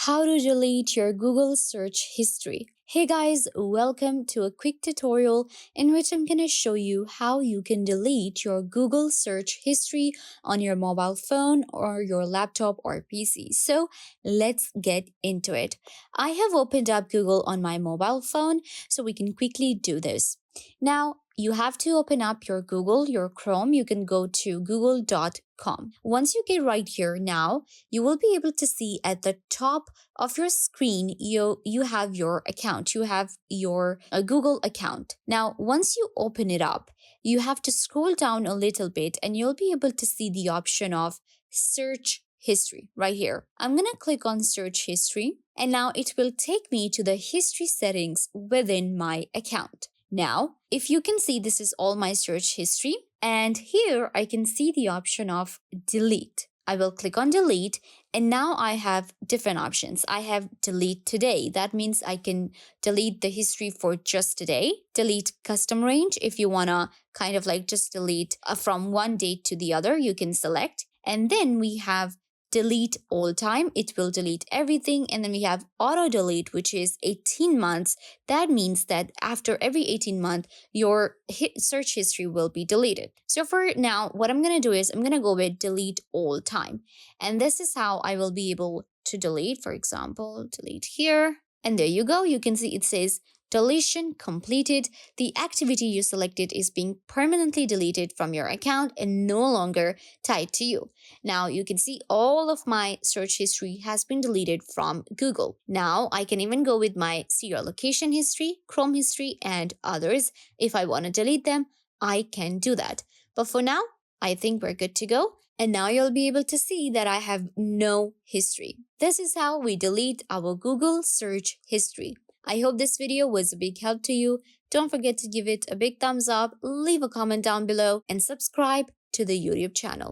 how to delete your Google search history. Hey guys, welcome to a quick tutorial in which I'm going to show you how you can delete your Google search history on your mobile phone or your laptop or PC. So let's get into it. I have opened up Google on my mobile phone, so we can quickly do this. Now, you have to open up your Google, your Chrome. You can go to google.com. Once you get right here now, you will be able to see at the top of your screen, you have your account. You have your Google account. Now, once you open it up, you have to scroll down a little bit and you'll be able to see the option of search history right here. I'm going to click on search history and now it will take me to the history settings within my account. Now, if you can see, this is all my search history. And here I can see the option of delete. I will click on delete and now I have different options. I have delete today. That means I can delete the history for just today. Delete custom range. If you want to kind of like just delete from one date to the other, you can select. And then we have delete all time. It will delete everything. And then we have auto delete, which is 18 months. That means that after every 18 months, your search history will be deleted. So for now, what I'm going to do is I'm going to go with delete all time. And this is how I will be able to delete. For example, delete here. And there you go. You can see it says deletion completed. The activity you selected is being permanently deleted from your account and no longer tied to you. Now you can see all of my search history has been deleted from Google. Now I can even go with my serial location history, Chrome history, and others. If I want to delete them, I can do that. But for now, I think we're good to go. And now you'll be able to see that I have no history. This is how we delete our Google search history. I hope this video was a big help to you. Don't forget to give it a big thumbs up, leave a comment down below, and subscribe to the YouTube channel.